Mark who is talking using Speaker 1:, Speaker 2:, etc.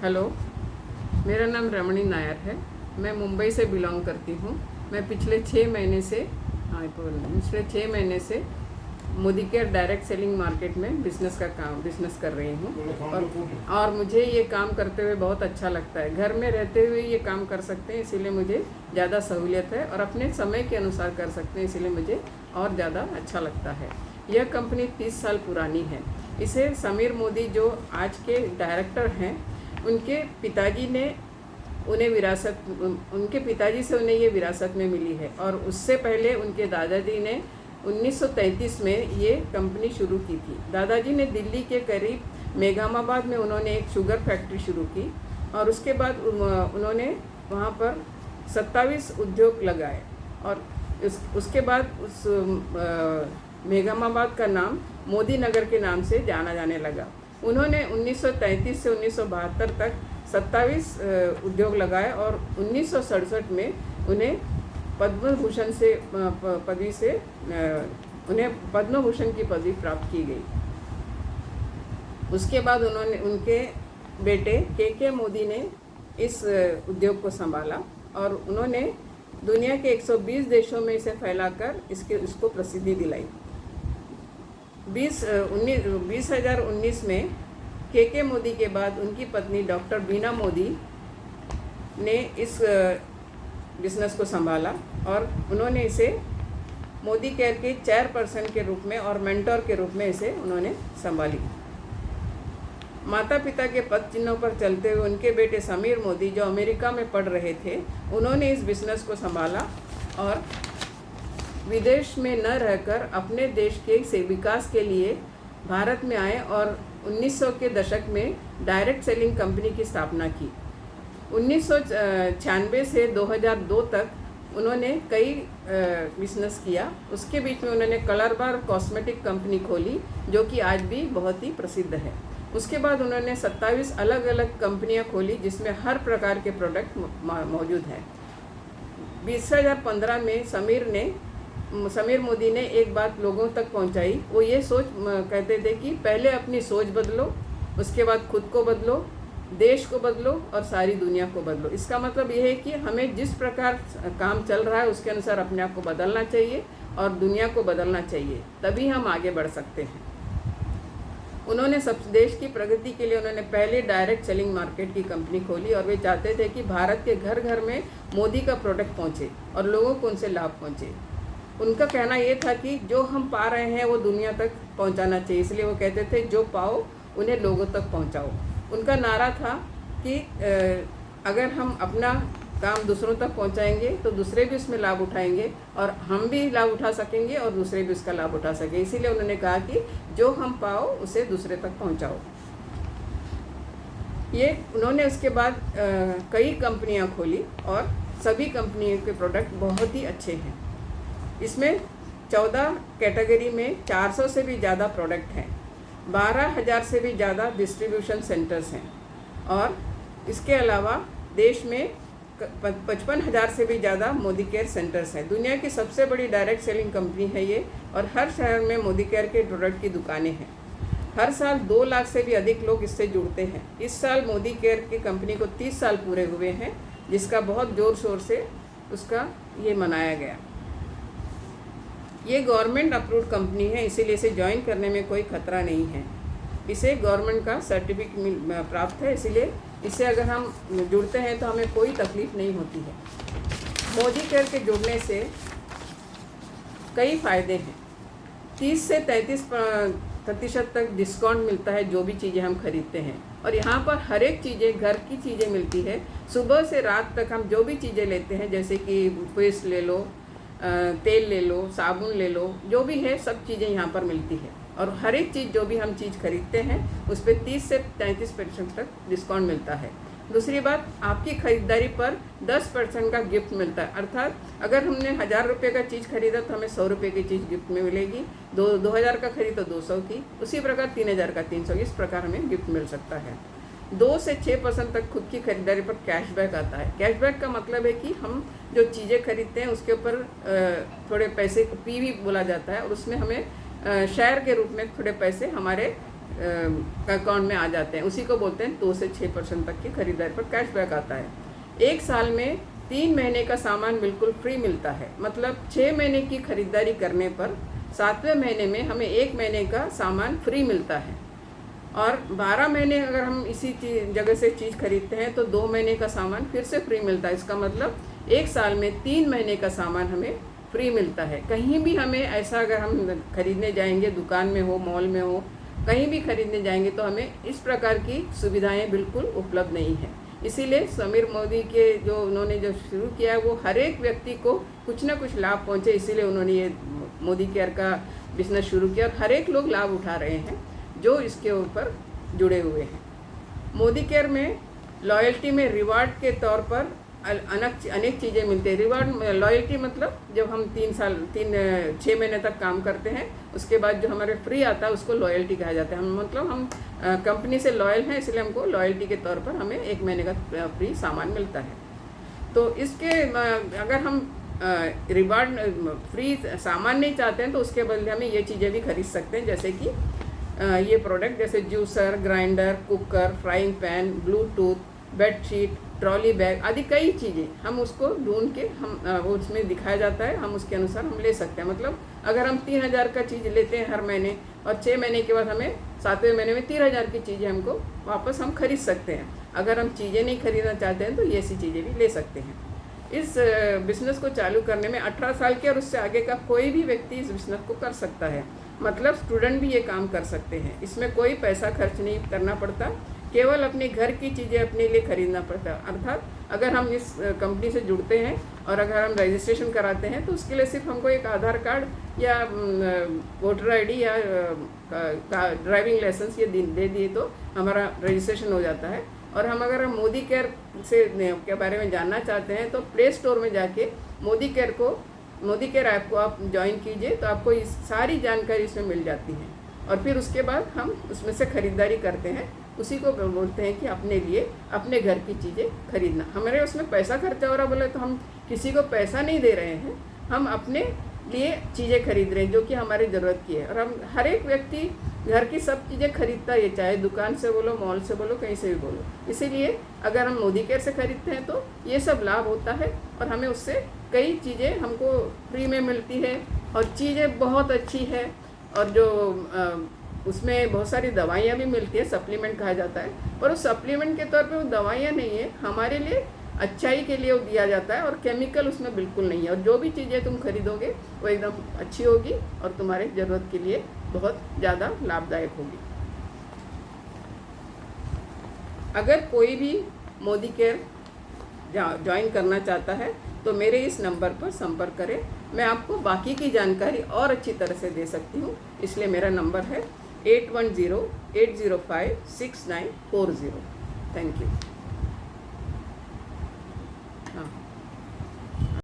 Speaker 1: Hello, मेरा नाम रमणी नायर है। मैं मुंबई से बिलोंग करती हूँ। मैं पिछले 6 महीने से Modi care direct selling market में बिज़नेस कर रही हूँ और मुझे ये काम करते हुए बहुत अच्छा लगता है। घर में रहते हुए ये काम कर सकते हैं, इसीलिए मुझे ज़्यादा सहूलियत है और अपने समय के अनुसार कर सकते हैं, इसीलिए मुझे और ज़्यादा अच्छा लगता है। यह कंपनी 30 साल पुरानी है। इसे समीर मोदी जो आज के डायरेक्टर हैं, उनके पिताजी से उन्हें ये विरासत में मिली है और उससे पहले उनके दादाजी ने 1933 में ये कंपनी शुरू की थी। दादाजी ने दिल्ली के करीब मेघामाबाद में उन्होंने एक शुगर फैक्ट्री शुरू की और उसके बाद उन्होंने वहाँ पर 27 उद्योग लगाए और उसके बाद उस मेघामाबाद का नाम मोदी नगर के नाम से जाना जाने लगा। उन्होंने 1933 से 1972 तक 27 उद्योग लगाए और 1967 में उन्हें पद्म भूषण की पदवी प्राप्त की गई। उसके बाद उनके बेटे के मोदी ने इस उद्योग को संभाला और उन्होंने दुनिया के 120 देशों में इसे फैलाकर इसको प्रसिद्धि दिलाई। 2019 में के मोदी के बाद उनकी पत्नी डॉक्टर बीना मोदी ने इस बिज़नेस को संभाला और उन्होंने इसे मोदी केयर के चेयरपर्सन के रूप में और मेंटर के रूप में इसे उन्होंने संभाली। माता पिता के पद चिन्हों पर चलते हुए उनके बेटे समीर मोदी, जो अमेरिका में पढ़ रहे थे, उन्होंने इस बिज़नेस को संभाला और विदेश में न रहकर अपने देश के विकास के लिए भारत में आए और 1900 के दशक में डायरेक्ट सेलिंग कंपनी की स्थापना की। 1996 से 2002 तक उन्होंने कई बिजनेस किया। उसके बीच में उन्होंने कलर बार कॉस्मेटिक कंपनी खोली, जो कि आज भी बहुत ही प्रसिद्ध है। उसके बाद उन्होंने 27 अलग अलग कंपनियां खोली, जिसमें हर प्रकार के प्रोडक्ट मौजूद हैं। 2015 में समीर मोदी ने एक बात लोगों तक पहुंचाई। वो ये कहते थे कि पहले अपनी सोच बदलो, उसके बाद खुद को बदलो, देश को बदलो और सारी दुनिया को बदलो। इसका मतलब ये है कि हमें जिस प्रकार काम चल रहा है उसके अनुसार अपने आप को बदलना चाहिए और दुनिया को बदलना चाहिए, तभी हम आगे बढ़ सकते हैं। उन्होंने सब देश की प्रगति के लिए उन्होंने पहले डायरेक्ट सेलिंग मार्केट की कंपनी खोली और वे चाहते थे कि भारत के घर घर में मोदी का प्रोडक्ट पहुँचे और लोगों को उनसे लाभ पहुँचे। उनका कहना ये था कि जो हम पा रहे हैं वो दुनिया तक पहुंचाना चाहिए, इसलिए वो कहते थे जो पाओ उन्हें लोगों तक पहुंचाओ। उनका नारा था कि अगर हम अपना काम दूसरों तक पहुंचाएंगे तो दूसरे भी उसमें लाभ उठाएंगे और हम भी लाभ उठा सकेंगे और दूसरे भी उसका लाभ उठा सकेंगे। इसीलिए उन्होंने कहा कि जो हम पाओ उसे दूसरे तक पहुँचाओ। ये उन्होंने उसके बाद कई कंपनियाँ खोली और सभी कंपनियों के प्रोडक्ट बहुत ही अच्छे हैं। इसमें 14 कैटेगरी में 400 से भी ज़्यादा प्रोडक्ट हैं, 12,000 से भी ज़्यादा डिस्ट्रीब्यूशन सेंटर्स हैं और इसके अलावा देश में 55,000 से भी ज़्यादा मोदी केयर सेंटर्स हैं। दुनिया की सबसे बड़ी डायरेक्ट सेलिंग कंपनी है ये और हर शहर में मोदी केयर के प्रोडक्ट की दुकानें हैं। हर साल 2 लाख से भी अधिक लोग इससे जुड़ते हैं। इस साल मोदी केयर की कंपनी को 30 साल पूरे हुए हैं, जिसका बहुत ज़ोर शोर से उसका ये मनाया गया। ये गवर्नमेंट अप्रूव्ड कंपनी है, इसीलिए इसे ज्वाइन करने में कोई खतरा नहीं है। इसे गवर्नमेंट का सर्टिफिकेट प्राप्त है, इसीलिए इससे अगर हम जुड़ते हैं तो हमें कोई तकलीफ नहीं होती है। मोदी केयर के जुड़ने से कई फ़ायदे हैं। 30 से 33% तक डिस्काउंट मिलता है जो भी चीज़ें हम खरीदते हैं और यहाँ पर हर एक चीज़ें घर की चीज़ें मिलती है। सुबह से रात तक हम जो भी चीज़ें लेते हैं, जैसे कि पेस्ट ले लो, तेल ले लो, साबुन ले लो, जो भी है सब चीज़ें यहाँ पर मिलती है और हर एक चीज़ जो भी हम चीज़ खरीदते हैं उस पर 30 से 33% तक डिस्काउंट मिलता है। दूसरी बात, आपकी ख़रीदारी पर 10% का गिफ्ट मिलता है। अर्थात अगर हमने 1000 रुपये का चीज़ खरीदा तो हमें 100 रुपये की चीज़ गिफ्ट में मिलेगी। 2000 का खरीद तो 200 की, उसी प्रकार 3000 का 300 की, इस प्रकार हमें गिफ्ट मिल सकता है। 2 से 6% तक खुद की खरीदारी पर कैशबैक आता है। कैशबैक का मतलब है कि हम जो चीज़ें खरीदते हैं उसके ऊपर थोड़े पैसे, पीवी बोला जाता है, और उसमें हमें शेयर के रूप में थोड़े पैसे हमारे अकाउंट में आ जाते हैं, उसी को बोलते हैं 2 से 6% तक की खरीदारी पर कैशबैक आता है। एक साल में 3 महीने का सामान बिल्कुल फ्री मिलता है, मतलब 6 महीने की खरीदारी करने पर 7वें महीने में हमें 1 महीने का सामान फ्री मिलता है। और 12 महीने अगर हम इसी जगह से चीज़ खरीदते हैं तो 2 महीने का सामान फिर से फ्री मिलता है। इसका मतलब एक साल में 3 महीने का सामान हमें फ्री मिलता है। कहीं भी हमें ऐसा अगर हम खरीदने जाएंगे, दुकान में हो, मॉल में हो, कहीं भी खरीदने जाएंगे तो हमें इस प्रकार की सुविधाएं बिल्कुल उपलब्ध नहीं है। इसीलिए समीर मोदी के जो उन्होंने जो शुरू किया है वो हर एक व्यक्ति को कुछ ना कुछ लाभ पहुंचे, इसीलिए उन्होंने ये मोदी केयर का बिजनेस शुरू किया और हर एक लोग लाभ उठा रहे हैं जो इसके ऊपर जुड़े हुए हैं। मोदी केयर में लॉयल्टी में रिवार्ड के तौर पर अनेक चीज़ें मिलती है। रिवार्ड लॉयल्टी मतलब जब हम 6 महीने तक काम करते हैं उसके बाद जो हमारे फ्री आता है उसको लॉयल्टी कहा जाता है। हम मतलब हम कंपनी से लॉयल हैं, इसलिए हमको लॉयल्टी के तौर पर हमें 1 महीने का फ्री सामान मिलता है। तो इसके अगर हम रिवार्ड फ्री सामान नहीं चाहते हैं तो उसके बदले हमें ये चीज़ें भी खरीद सकते हैं, जैसे कि ये प्रोडक्ट जैसे juicer, grinder, cooker, frying pan, Bluetooth, bedsheet, trolley bag आदि कई चीज़ें हम उसको ढूंढ के वो उसमें दिखाया जाता है, हम उसके अनुसार हम ले सकते हैं। मतलब अगर हम 3000 का चीज़ लेते हैं हर महीने और 6 महीने के बाद हमें 7वें महीने में 3000 की चीज़ें हमको वापस हम खरीद सकते हैं। अगर हम चीज़ें नहीं खरीदना चाहते हैं तो ये ऐसी चीज़ें भी ले सकते हैं। इस बिज़नेस को चालू करने में 18 साल के और उससे आगे का कोई भी व्यक्ति इस बिज़नेस को कर सकता है, मतलब स्टूडेंट भी ये काम कर सकते हैं। इसमें कोई पैसा खर्च नहीं करना पड़ता, केवल अपने घर की चीज़ें अपने लिए खरीदना पड़ता है। अर्थात अगर हम इस कंपनी से जुड़ते हैं और अगर हम रजिस्ट्रेशन कराते हैं तो उसके लिए सिर्फ हमको एक आधार कार्ड या वोटर आईडी या ड्राइविंग लाइसेंस ये दे दिए तो हमारा रजिस्ट्रेशन हो जाता है। और हम अगर मोदी केयर के बारे में जानना चाहते हैं तो प्ले स्टोर में जाके मोदी केयर ऐप को आप ज्वाइन कीजिए तो आपको इस सारी जानकारी इसमें मिल जाती है। और फिर उसके बाद हम उसमें से ख़रीदारी करते हैं, उसी को बोलते हैं कि अपने लिए अपने घर की चीज़ें खरीदना। हमारे उसमें पैसा खर्चा हो रहा बोले तो हम किसी को पैसा नहीं दे रहे हैं, हम अपने लिए चीज़ें खरीद रहे हैं जो कि हमारी ज़रूरत की है। और हम हर एक व्यक्ति घर की सब चीज़ें खरीदता है, चाहे दुकान से बोलो, मॉल से बोलो, कहीं से भी बोलो। इसीलिए अगर हम मोदी केयर से खरीदते हैं तो ये सब लाभ होता है और हमें उससे कई चीज़ें हमको फ्री में मिलती है और चीज़ें बहुत अच्छी है। और जो उसमें बहुत सारी दवाइयाँ भी मिलती है, सप्लीमेंट कहा जाता है, पर उस सप्लीमेंट के तौर पे वो दवाइयाँ नहीं है, हमारे लिए अच्छाई के लिए वो दिया जाता है और केमिकल उसमें बिल्कुल नहीं है। और जो भी चीज़ें तुम खरीदोगे वो एकदम अच्छी होगी और तुम्हारे ज़रूरत के लिए बहुत ज़्यादा लाभदायक होगी। अगर कोई भी मोदी केयर ज्वाइन करना चाहता है तो मेरे इस नंबर पर संपर्क करें, मैं आपको बाकी की जानकारी और अच्छी तरह से दे सकती हूँ। इसलिए मेरा नंबर है 8108056940। Thank you. हाँ।